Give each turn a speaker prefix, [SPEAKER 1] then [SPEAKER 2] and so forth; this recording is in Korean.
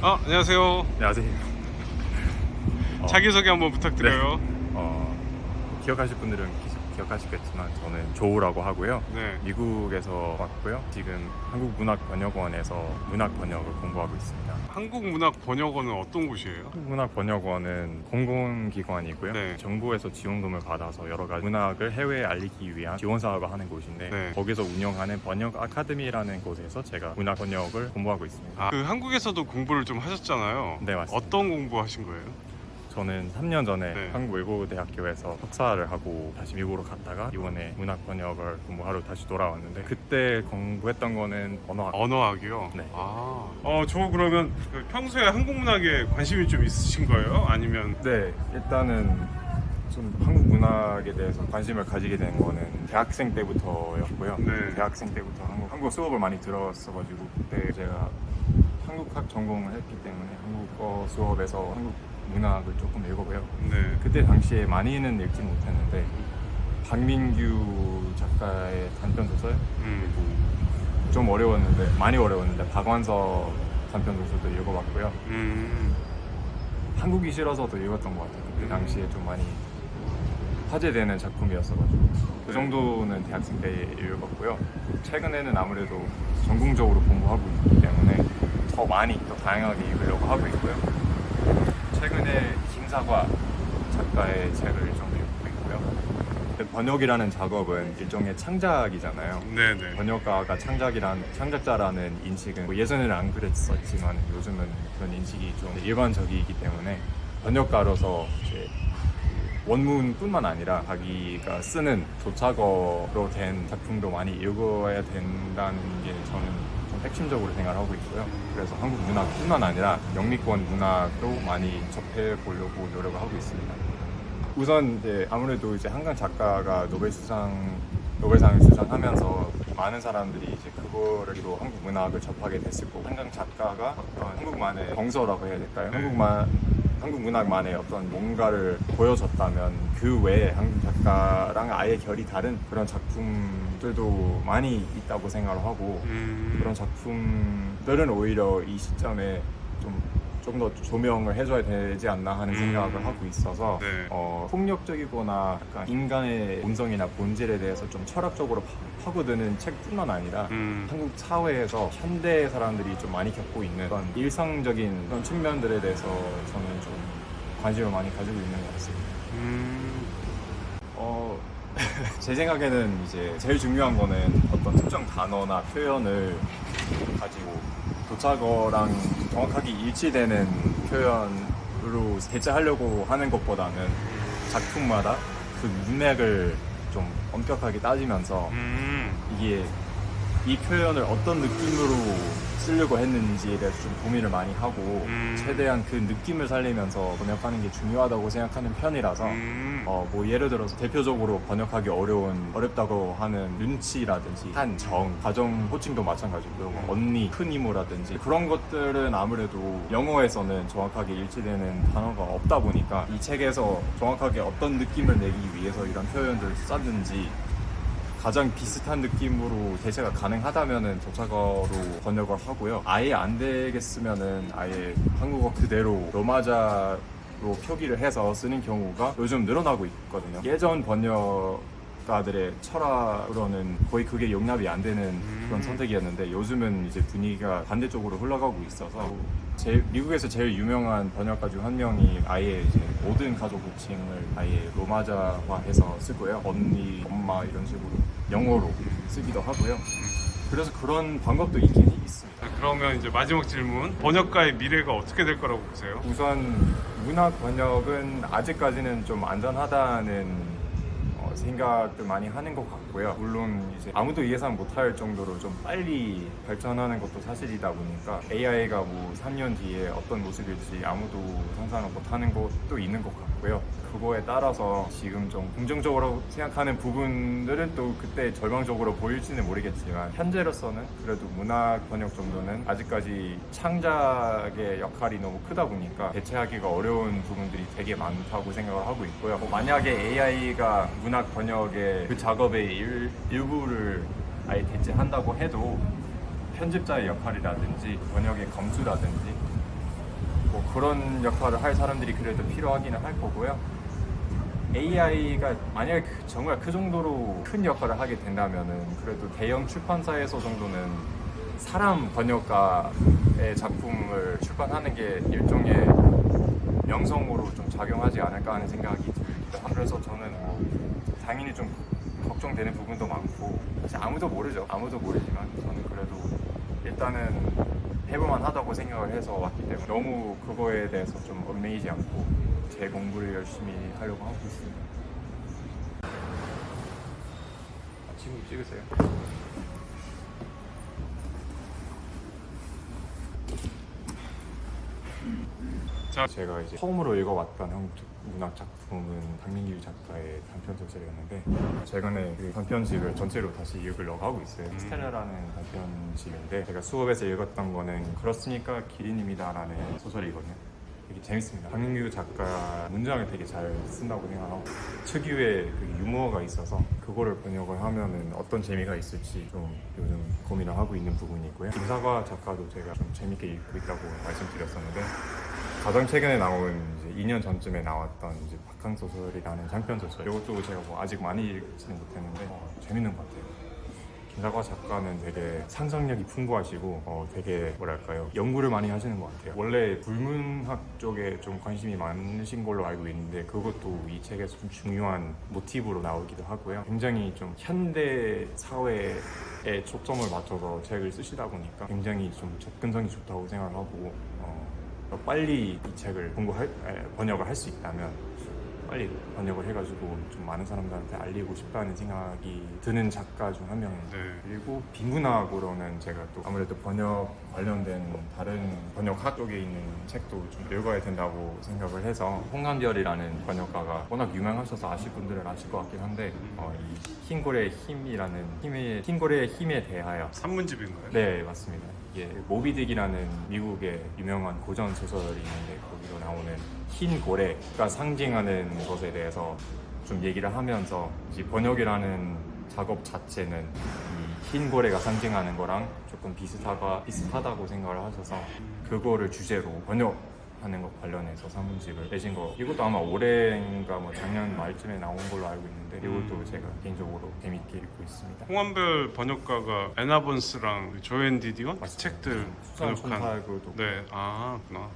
[SPEAKER 1] 안녕하세요.
[SPEAKER 2] 안녕하세요.
[SPEAKER 1] 자기소개 한번 부탁드려요.
[SPEAKER 2] 기억하실 분들은 기억하시겠지만 저는 조우라고 하고요.
[SPEAKER 1] 네.
[SPEAKER 2] 미국에서 왔고요. 지금 한국문학번역원에서 문학 번역을 공부하고 있습니다.
[SPEAKER 1] 한국문학번역원은 어떤 곳이에요?
[SPEAKER 2] 한국문학번역원은 공공기관이고요.
[SPEAKER 1] 네.
[SPEAKER 2] 정부에서 지원금을 받아서 여러 가지 문학을 해외에 알리기 위한 지원 사업을 하는 곳인데
[SPEAKER 1] 네.
[SPEAKER 2] 거기서 운영하는 번역 아카데미라는 곳에서 제가 문학 번역을 공부하고 있습니다.
[SPEAKER 1] 그 한국에서도 공부를 좀 하셨잖아요.
[SPEAKER 2] 네, 맞습니다.
[SPEAKER 1] 어떤 공부 하신 거예요?
[SPEAKER 2] 저는 3년 전에
[SPEAKER 1] 네.
[SPEAKER 2] 한국외국어대학교에서 석사를 하고 다시 미국으로 갔다가 이번에 문학 번역을 공부하러 다시 돌아왔는데 그때 공부했던 거는 언어학.
[SPEAKER 1] 언어학이요?
[SPEAKER 2] 네.
[SPEAKER 1] 저 그러면 평소에 한국문학에 관심이 좀 있으신 거예요? 아니면
[SPEAKER 2] 네, 일단은 좀 한국 문학에 대해서 관심을 가지게 된 거는 대학생 때부터였고요.
[SPEAKER 1] 네.
[SPEAKER 2] 대학생 때부터 한국 수업을 많이 들었어가지고 그때 제가 한국학 전공을 했기 때문에 한국어 수업에서 한국 문학을 조금 읽어봐요.
[SPEAKER 1] 네.
[SPEAKER 2] 그때 당시에 많이는 읽지 못했는데 박민규 작가의 단편 소설 그리고 좀 어려웠는데 많이 어려웠는데 박완서 단편 소설도 읽어봤고요. 한국이 싫어서도 읽었던 것 같아요. 그때 당시에 좀 많이 화제되는 작품이었어가지고 그 정도는 대학생 때 읽었고요. 최근에는 아무래도 전공적으로 공부하고 있기 때문에 더 많이 더 다양하게 읽으려고 하고 있고요. 최근에 김사과 작가의 책을 좀 읽고 있고요. 번역이라는 작업은 일종의 창작이잖아요.
[SPEAKER 1] 네네.
[SPEAKER 2] 번역가가 창작자라는 인식은 뭐 예전에는 안 그랬었지만 요즘은 그런 인식이 좀 일반적이기 때문에 번역가로서 이제 원문뿐만 아니라 자기가 쓰는 조차거로 된 작품도 많이 읽어야 된다는 게 저는 좀 핵심적으로 생각을 하고 있고요. 그래서 한국 문학뿐만 아니라 영미권 문학도 많이 접해 보려고 노력을 하고 있습니다. 우선 이제 아무래도 이제 한강 작가가 노벨상을 수상하면서 많은 사람들이 이제 그거로 한국 문학을 접하게 됐을 거고 한강 작가가 어떤 한국만의 정서라고 해야 될까요? 한국 문학만의 어떤 뭔가를 보여줬다면 그 외에 한국 작가랑 아예 결이 다른 그런 작품들도 많이 있다고 생각을 하고 그런 작품들은 오히려 이 시점에 조금 더 조명을 해줘야 되지 않나 하는 생각을 하고 있어서
[SPEAKER 1] 네.
[SPEAKER 2] 폭력적이거나 약간 인간의 본성이나 본질에 대해서 좀 철학적으로 파고드는 책뿐만 아니라 한국 사회에서 현대 사람들이 좀 많이 겪고 있는 그런 일상적인 그런 측면들에 대해서 저는 좀 관심을 많이 가지고 있는 것 같습니다. 제 생각에는 이제 제일 중요한 거는 어떤 특정 단어나 표현을 가지고 도착어랑 정확하게 일치되는 표현으로 대체하려고 하는 것보다는 작품마다 그 문맥을 좀 엄격하게 따지면서 이게 이 표현을 어떤 느낌으로 쓰려고 했는지에 대해서 좀 고민을 많이 하고 최대한 그 느낌을 살리면서 번역하는 게 중요하다고 생각하는 편이라서 뭐 예를 들어서 대표적으로 번역하기 어렵다고 하는 눈치라든지 한정, 가정 호칭도 마찬가지고요. 뭐 언니, 큰 이모라든지 그런 것들은 아무래도 영어에서는 정확하게 일치되는 단어가 없다 보니까 이 책에서 정확하게 어떤 느낌을 내기 위해서 이런 표현들을 썼는지 가장 비슷한 느낌으로 대체가 가능하다면은 도착어로 번역을 하고요. 아예 안 되겠으면은 아예 한국어 그대로 로마자로 표기를 해서 쓰는 경우가 요즘 늘어나고 있거든요. 예전 번역가들의 철학으로는 거의 그게 용납이 안 되는 그런 선택이었는데 요즘은 이제 분위기가 반대쪽으로 흘러가고 있어서 미국에서 제일 유명한 번역가 중 한 명이 아예 이제 모든 가족 호칭을 아예 로마자화해서 쓰고요. 언니, 엄마 이런 식으로 영어로 쓰기도 하고요. 그래서 그런 방법도 있긴 있습니다.
[SPEAKER 1] 그러면 이제 마지막 질문. 번역가의 미래가 어떻게 될 거라고 보세요?
[SPEAKER 2] 우선 문학 번역은 아직까지는 좀 안전하다는 생각도 많이 하는 것 같고요. 물론 이제 아무도 예상 못할 정도로 좀 빨리 발전하는 것도 사실이다 보니까 AI가 뭐 3년 뒤에 어떤 모습일지 아무도 상상을 못하는 것도 있는 것 같고요. 그거에 따라서 지금 좀 긍정적으로 생각하는 부분들은 또 그때 절망적으로 보일지는 모르겠지만 현재로서는 그래도 문학 번역 정도는 아직까지 창작의 역할이 너무 크다 보니까 대체하기가 어려운 부분들이 되게 많다고 생각을 하고 있고요. 만약에 AI가 문학 번역의 그 작업의 일부를 아예 대체한다고 해도 편집자의 역할이라든지 번역의 검수라든지 그런 역할을 할 사람들이 그래도 필요하기는 할 거고요. AI가 만약에 정말 그 정도로 큰 역할을 하게 된다면은 그래도 대형 출판사에서 정도는 사람 번역가의 작품을 출판하는 게 일종의 명성으로 좀 작용하지 않을까 하는 생각이 들기도 하고, 그래서 저는 당연히 좀 걱정되는 부분도 많고, 사실 아무도 모르죠. 아무도 모르지만 저는 그래도 일단은 해볼만 하다고 생각을 해서 왔기 때문에 너무 그거에 대해서 좀 얽매이지 않고 제 공부를 열심히 하려고 하고 있습니다. 지금 찍으세요.
[SPEAKER 1] 자,
[SPEAKER 2] 제가 이제 처음으로 읽어왔던 한국 문학 작품은 박민규 작가의 단편 소설이었는데, 최근에 그 단편집을 전체로 다시 읽으려고 하고 있어요. 스텔라라는 단편집인데, 제가 수업에서 읽었던 거는 그렇습니까 기린입니다라는 소설이거든요. 되게 재밌습니다. 박민규 작가 문장을 되게 잘 쓴다고 생각하고, 특유의 그 유머가 있어서 그거를 번역을 하면은 어떤 재미가 있을지 좀 요즘 고민을 하고 있는 부분이고요. 김사과 작가도 제가 좀 재밌게 읽고 있다고 말씀드렸었는데, 가장 최근에 나온 이제 2년 전쯤에 나왔던 이제 박항소설이라는 장편 소설, 이것도 제가 뭐 아직 많이 읽지는 못했는데 재밌는 것 같아요. 김사과 작가는 되게 상상력이 풍부하시고 되게 뭐랄까요, 연구를 많이 하시는 것 같아요. 원래 불문학 쪽에 좀 관심이 많으신 걸로 알고 있는데, 그것도 이 책에서 좀 중요한 모티브로 나오기도 하고요. 굉장히 좀 현대 사회에 초점을 맞춰서 책을 쓰시다 보니까 굉장히 좀 접근성이 좋다고 생각하고, 빨리 이 책을 번역을 할 수 있다면 빨리 번역을 해가지고 좀 많은 사람들한테 알리고 싶다는 생각이 드는 작가 중 한 명입니다.
[SPEAKER 1] 네.
[SPEAKER 2] 그리고 비문학으로는 제가 또 아무래도 번역 관련된 다른 번역학 쪽에 있는 책도 좀 읽어야 된다고 생각을 해서, 홍한별이라는 번역가가 워낙 유명하셔서 아실 분들은 아실 것 같긴 한데, 이 흰고래의 힘이라는 흰고래의 힘에 대하여,
[SPEAKER 1] 산문집인가요?
[SPEAKER 2] 네, 맞습니다. 이게 모비딕이라는 미국의 유명한 고전 소설이 있는데, 거기로 나오는 흰 고래가 상징하는 것에 대해서 좀 얘기를 하면서, 이 번역이라는 작업 자체는 이 흰 고래가 상징하는 거랑 조금 비슷하다고 생각을 하셔서, 그거를 주제로 번역하는 것 관련해서 산문집을 내신 거, 이것도 아마 올해인가 뭐 작년 말쯤에 나온 걸로 알고 있는데, 이것도 제가 개인적으로 재밌게 읽고 있습니다.
[SPEAKER 1] 홍한별 번역가가 에나본스랑 조앤 디디언 그
[SPEAKER 2] 맞습니다.
[SPEAKER 1] 책들
[SPEAKER 2] 수상
[SPEAKER 1] 번역한.
[SPEAKER 2] 촌탈구도
[SPEAKER 1] 네, 아, 그렇구나.